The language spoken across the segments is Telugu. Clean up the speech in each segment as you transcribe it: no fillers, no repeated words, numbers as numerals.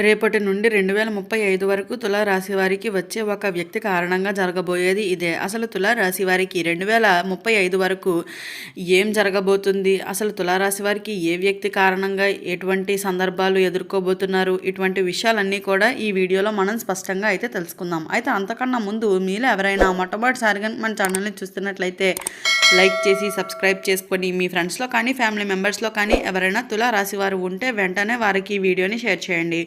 రేపటి నుండి 2035 వరకు తులారాశి వారికి వచ్చే ఒక వ్యక్తి కారణంగా జరగబోయేది ఇదే. అసలు తులారాశి వారికి 2035 వరకు ఏం జరగబోతుంది? అసలు తులారాశి వారికి ఏ వ్యక్తి కారణంగా ఎటువంటి సందర్భాలు ఎదుర్కోబోతున్నారు? ఇటువంటి విషయాలన్నీ కూడా ఈ వీడియోలో మనం స్పష్టంగా అయితే తెలుసుకుందాం. అయితే అంతకన్నా ముందు మీలో ఎవరైనా మొట్టమొదటిసారిగా మన ఛానల్ని చూస్తున్నట్లయితే లైక్ చేసి సబ్స్క్రైబ్ చేసుకొని మీ ఫ్రెండ్స్లో కానీ ఫ్యామిలీ మెంబర్స్లో కానీ ఎవరైనా తులారాశి వారు ఉంటే వెంటనే వారికి ఈ వీడియోని షేర్ చేయండి.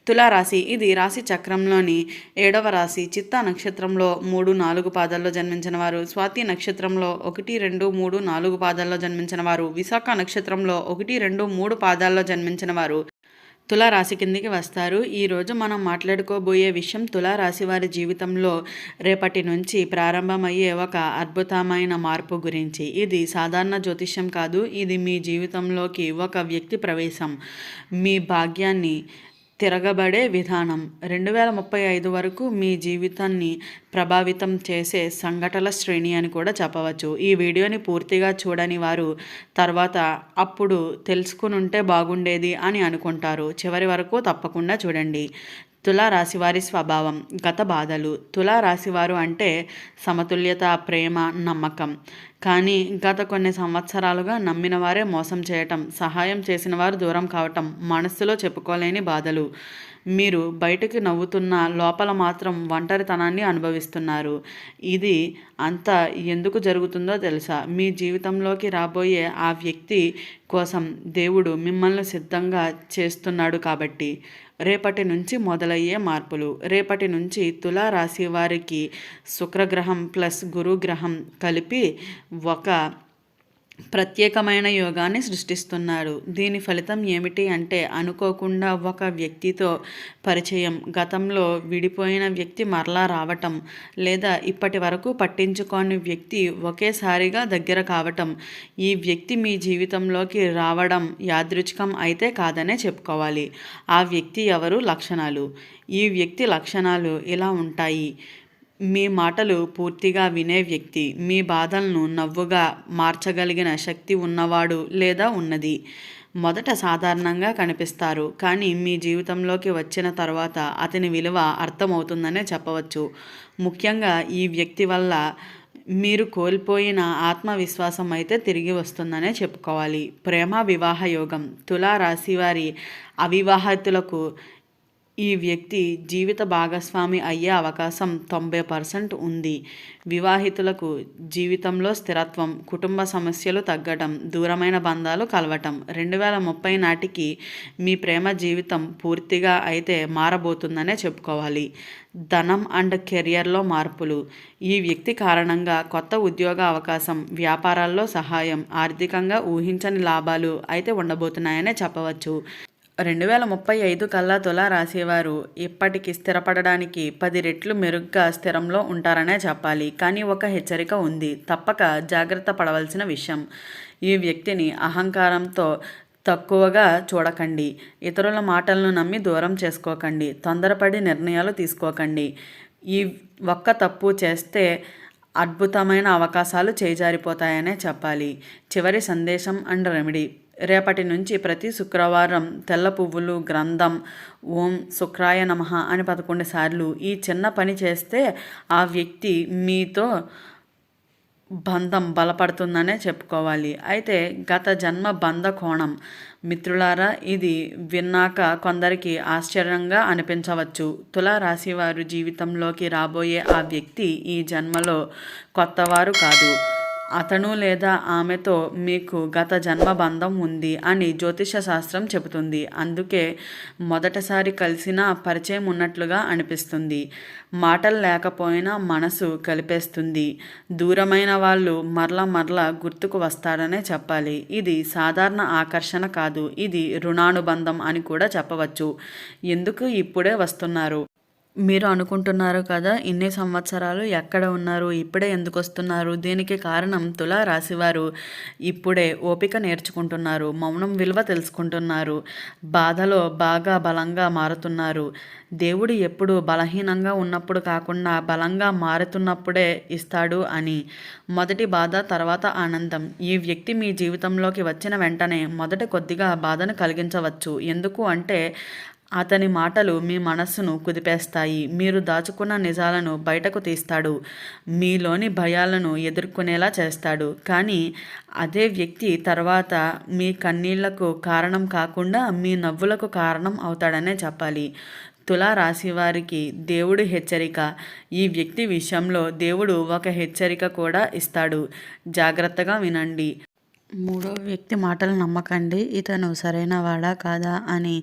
తులారాశి ఇది రాశి చక్రంలోని 7వ రాశి. చిత్తా నక్షత్రంలో 3, 4 పాదాల్లో జన్మించిన వారు, స్వాతి నక్షత్రంలో 1, 2, 3, 4 పాదాల్లో జన్మించిన వారు, విశాఖ నక్షత్రంలో 1, 2, 3 పాదాల్లో జన్మించిన వారు తులారాశి కిందికి వస్తారు. ఈరోజు మనం మాట్లాడుకోబోయే విషయం తులారాశి వారి జీవితంలో రేపటి నుంచి ప్రారంభమయ్యే ఒక అద్భుతమైన మార్పు గురించి. ఇది సాధారణ జ్యోతిష్యం కాదు, ఇది మీ జీవితంలోకి ఒక వ్యక్తి ప్రవేశం, మీ భాగ్యాన్ని తిరగబడే విధానం. 2035 వరకు మీ జీవితాన్ని ప్రభావితం చేసే సంఘటనల శ్రేణి అని కూడా చెప్పవచ్చు. ఈ వీడియోని పూర్తిగా చూడని వారు తర్వాత అప్పుడు తెలుసుకుని ఉంటే బాగుండేది అని అనుకుంటారు. చివరి వరకు తప్పకుండా చూడండి. తులారాశివారి స్వభావం, గత బాధలు. తులారాశివారు అంటే సమతుల్యత, ప్రేమ, నమ్మకం. కానీ గత కొన్ని సంవత్సరాలుగా నమ్మిన వారే మోసం చేయటం, సహాయం చేసిన వారు దూరం కావటం, మనస్సులో చెప్పుకోలేని బాధలు. మీరు బయటకు నవ్వుతున్న లోపల మాత్రం ఒంటరితనాన్ని అనుభవిస్తున్నారు. ఇది అంతా ఎందుకు జరుగుతుందో తెలుసా? మీ జీవితంలోకి రాబోయే ఆ వ్యక్తి కోసం దేవుడు మిమ్మల్ని సిద్ధంగా చేస్తున్నాడు కాబట్టి. రేపటి నుంచి మొదలయ్యే మార్పులు. రేపటి నుంచి తులారాశి వారికి శుక్రగ్రహం ప్లస్ గురుగ్రహం కలిపి ఒక ప్రత్యేకమైన యోగాన్ని సృష్టిస్తున్నాడు. దీని ఫలితం ఏమిటి అంటే అనుకోకుండా ఒక వ్యక్తితో పరిచయం, గతంలో విడిపోయిన వ్యక్తి మరలా రావటం, లేదా ఇప్పటి వరకు పట్టించుకోని వ్యక్తి ఒకేసారిగా దగ్గర కావటం. ఈ వ్యక్తి మీ జీవితంలోకి రావడం యాదృచ్ఛికం అయితే కాదనే చెప్పుకోవాలి. ఆ వ్యక్తి ఎవరు? లక్షణాలు. ఈ వ్యక్తి లక్షణాలు ఇలా ఉంటాయి. మీ మాటలు పూర్తిగా వినే వ్యక్తి, మీ బాధలను నవ్వుగా మార్చగలిగిన శక్తి ఉన్నవాడు లేదా ఉన్నది. మొదట సాధారణంగా కనిపిస్తారు, కానీ మీ జీవితంలోకి వచ్చిన తర్వాత అతని విలువ అర్థమవుతుందనే చెప్పవచ్చు. ముఖ్యంగా ఈ వ్యక్తి వల్ల మీరు కోల్పోయిన ఆత్మవిశ్వాసం అయితే తిరిగి వస్తుందనే చెప్పుకోవాలి. ప్రేమ వివాహ యోగం. తులారాశి వారి అవివాహితులకు ఈ వ్యక్తి జీవిత భాగస్వామి అయ్యే అవకాశం 90% ఉంది. వివాహితులకు జీవితంలో స్థిరత్వం, కుటుంబ సమస్యలు తగ్గటం, దూరమైన బంధాలు కలవటం. 2030 నాటికి మీ ప్రేమ జీవితం పూర్తిగా అయితే మారబోతుందనే చెప్పుకోవాలి. ధనం అండ్ కెరియర్లో మార్పులు. ఈ వ్యక్తి కారణంగా కొత్త ఉద్యోగ అవకాశం, వ్యాపారాల్లో సహాయం, ఆర్థికంగా ఊహించని లాభాలు అయితే ఉండబోతున్నాయనే చెప్పవచ్చు. 2035 కల్లా తులారాశివారు ఇప్పటికి స్థిరపడడానికి 10 రెట్లు మెరుగ్గా స్థిరంలో ఉంటారనే చెప్పాలి. కానీ ఒక హెచ్చరిక ఉంది, తప్పక జాగ్రత్త పడవలసిన విషయం. ఈ వ్యక్తిని అహంకారంతో తక్కువగా చూడకండి. ఇతరుల మాటలను నమ్మి దూరం చేసుకోకండి. తొందరపడి నిర్ణయాలు తీసుకోకండి. ఈ ఒక్క తప్పు చేస్తే అద్భుతమైన అవకాశాలు చేజారిపోతాయనే చెప్పాలి. చివరి సందేశం అండ్ రెమెడీ. రేపటి నుంచి ప్రతి శుక్రవారం తెల్ల పువ్వులు, గ్రంథం, ఓం శుక్రాయ నమః అని 11 సార్లు ఈ చిన్న పని చేస్తే ఆ వ్యక్తి మీతో బంధం బలపడుతుందనే చెప్పుకోవాలి. అయితే గత జన్మ బంధ కోణం. మిత్రులారా, ఇది విన్నాక కొందరికి ఆశ్చర్యంగా అనిపించవచ్చు. తులారాశి వారు జీవితంలోకి రాబోయే ఆ వ్యక్తి ఈ జన్మలో కొత్తవారు కాదు. అతను లేదా ఆమెతో మీకు గత జన్మ బంధం ఉంది అని జ్యోతిష శాస్త్రం చెబుతుంది. అందుకే మొదటిసారి కలిసినా పరిచయం ఉన్నట్లుగా అనిపిస్తుంది. మాటలు లేకపోయినా మనసు కలిపేస్తుంది. దూరమైన వాళ్ళు మరల గుర్తుకు వస్తారనే చెప్పాలి. ఇది సాధారణ ఆకర్షణ కాదు, ఇది రుణానుబంధం అని కూడా చెప్పవచ్చు. ఎందుకు ఇప్పుడే వస్తున్నారు? మీరు అనుకుంటున్నారు కదా, ఇన్ని సంవత్సరాలు ఎక్కడ ఉన్నారు, ఇప్పుడే ఎందుకు వస్తున్నారు? దీనికి కారణం తులారాశివారు ఇప్పుడే ఓపిక నేర్చుకుంటున్నారు, మౌనం విలువ తెలుసుకుంటున్నారు, బాధలో బాగా బలంగా మారుతున్నారు. దేవుడు ఎప్పుడు బలహీనంగా ఉన్నప్పుడు కాకుండా బలంగా మారుతున్నప్పుడే ఇస్తాడు అని. మొదటి బాధ, తర్వాత ఆనందం. ఈ వ్యక్తి మీ జీవితంలోకి వచ్చిన వెంటనే మొదట కొద్దిగా బాధను కలిగించవచ్చు. ఎందుకు అంటే అతని మాటలు మీ మనస్సును కుదిపేస్తాయి. మీరు దాచుకున్న నిజాలను బయటకు తీస్తాడు. మీలోని భయాలను ఎదుర్కొనేలా చేస్తాడు. కానీ అదే వ్యక్తి తర్వాత మీ కన్నీళ్లకు కారణం కాకుండా మీ నవ్వులకు కారణం అవుతాడనే చెప్పాలి. తులా రాశి వారికి దేవుడి హెచ్చరిక. ఈ వ్యక్తి విషయంలో దేవుడు ఒక హెచ్చరిక కూడా ఇస్తాడు. జాగ్రత్తగా వినండి. మూడో వ్యక్తి మాటలు నమ్మకండి. ఇతను సరైన వాడా కాదా అని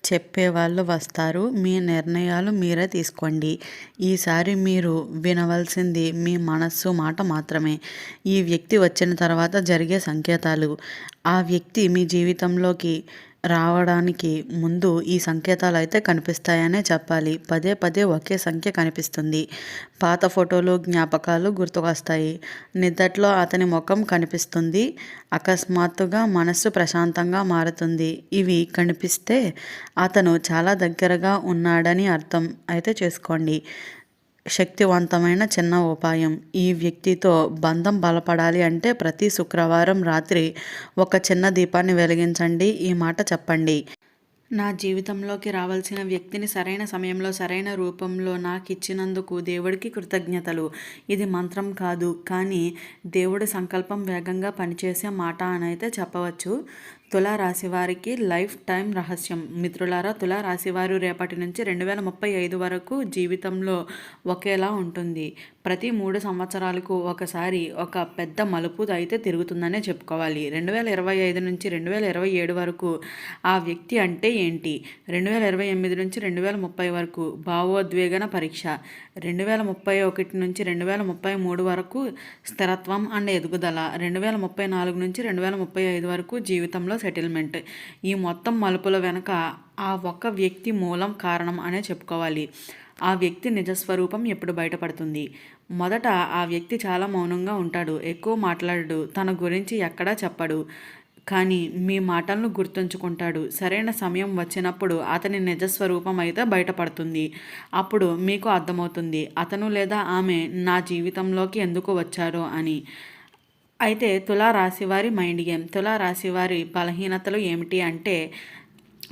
చెప్పేవాళ్ళు వస్తారు. మీ నిర్ణయాలు మీరే తీసుకోండి. ఈసారి మీరు వినవలసింది మీ మనస్సు మాట మాత్రమే. ఈ వ్యక్తి వచ్చిన తర్వాత జరిగే సంకేతాలు. ఆ వ్యక్తి మీ జీవితంలోకి రావడానికి ముందు ఈ సంకేతాలు అయితే కనిపిస్తాయనే చెప్పాలి. పదే పదే ఒకే సంఖ్య కనిపిస్తుంది. పాత ఫోటోలు జ్ఞాపకాలు గుర్తుకొస్తాయి. నిద్దట్లో అతని ముఖం కనిపిస్తుంది. అకస్మాత్తుగా మనస్సు ప్రశాంతంగా మారుతుంది. ఇవి కనిపిస్తే అతను చాలా దగ్గరగా ఉన్నాడని అర్థం అయితే చేసుకోండి. శక్తివంతమైన చిన్న ఉపాయం. ఈ వ్యక్తితో బంధం బలపడాలి అంటే ప్రతి శుక్రవారం రాత్రి ఒక చిన్న దీపాన్ని వెలిగించండి. ఈ మాట చెప్పండి. నా జీవితంలోకి రావాల్సిన వ్యక్తిని సరైన సమయంలో సరైన రూపంలో నాకు ఇచ్చినందుకు దేవుడికి కృతజ్ఞతలు. ఇది మంత్రం కాదు, కానీ దేవుడి సంకల్పం వేగంగా పనిచేసే మాట అనైతే చెప్పవచ్చు. తులా రాశి వారికి లైఫ్ టైం రహస్యం. మిత్రులారా, తులా రాశి వారు రేపటి నుంచి 2035 వరకు జీవితంలో ఒకేలా ఉంటుంది. ప్రతి 3 సంవత్సరాలకు ఒకసారి ఒక పెద్ద మలుపు అయితే తిరుగుతుందనే చెప్పుకోవాలి. 2025 నుంచి 2027 వరకు ఆ వ్యక్తి అంటే ఏంటి? 2028 నుంచి 2030 వరకు భావోద్వేగన పరీక్ష. 2031 నుంచి 2033 వరకు స్థిరత్వం అండ్ ఎదుగుదల. 2034 నుంచి 2035 వరకు జీవితంలో సెటిల్మెంట్. ఈ మొత్తం మలుపుల వెనుక ఆ ఒక్క వ్యక్తి మూలం కారణం అనే చెప్పుకోవాలి. ఆ వ్యక్తి నిజస్వరూపం ఎప్పుడు బయటపడుతుంది? మొదట ఆ వ్యక్తి చాలా మౌనంగా ఉంటాడు. ఎక్కువ మాట్లాడడు. తన గురించి ఎక్కడా చెప్పడు. కానీ మీ మాటలను గుర్తుంచుకుంటాడు. సరైన సమయం వచ్చినప్పుడు అతని నిజస్వరూపం అయితే బయటపడుతుంది. అప్పుడు మీకు అర్థమవుతుంది అతను లేదా ఆమె నా జీవితంలోకి ఎందుకు వచ్చారో అని. అయితే తులా రాశివారి మైండ్ గేమ్. తులా రాశివారి బలహీనతలు ఏమిటి అంటే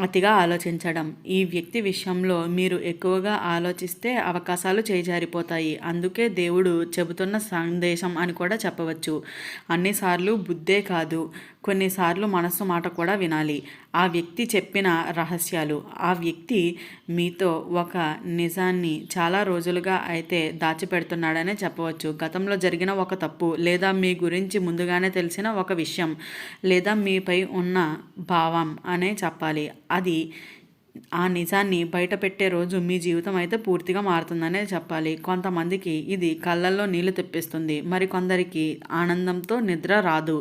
అతిగా ఆలోచించడం. ఈ వ్యక్తి విషయంలో మీరు ఎక్కువగా ఆలోచిస్తే అవకాశాలు చేజారిపోతాయి. అందుకే దేవుడు చెబుతున్న సందేశం అని కూడా చెప్పవచ్చు. అన్నిసార్లు బుద్ధే కాదు, కొన్నిసార్లు మనస్సు మాట కూడా వినాలి. ఆ వ్యక్తి చెప్పిన రహస్యాలు. ఆ వ్యక్తి మీతో ఒక నిజాన్ని చాలా రోజులుగా అయితే దాచిపెడుతున్నాడనే చెప్పవచ్చు. గతంలో జరిగిన ఒక తప్పు, లేదా మీ గురించి ముందుగానే తెలిసిన ఒక విషయం, లేదా మీపై ఉన్న భావం అనే చెప్పాలి. అది ఆ నిజాన్ని బయట పెట్టే రోజు మీ జీవితం అయితే పూర్తిగా మారుతుందనే చెప్పాలి. కొంతమందికి ఇది కళ్ళల్లో నీళ్లు తెప్పిస్తుంది, మరి కొందరికి ఆనందంతో నిద్ర రాదు.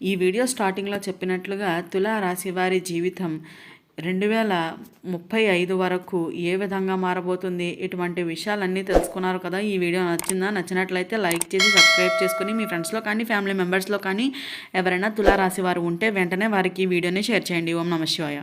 ఈ వీడియో స్టార్టింగ్లో చెప్పినట్లుగా తులా రాశి వారి జీవితం 2035 వరకు ఏ విధంగా మారబోతుంది, ఇటువంటి విషయాలన్నీ తెలుసుకున్నారు కదా. ఈ వీడియో నచ్చిందా? నచ్చినట్లయితే లైక్ చేసి సబ్స్క్రైబ్ చేసుకుని మీ ఫ్రెండ్స్లో కానీ ఫ్యామిలీ మెంబర్స్లో కానీ ఎవరైనా తులా రాశి వారు ఉంటే వెంటనే వారికి ఈ వీడియోని షేర్ చేయండి. ఓం నమః శివాయ.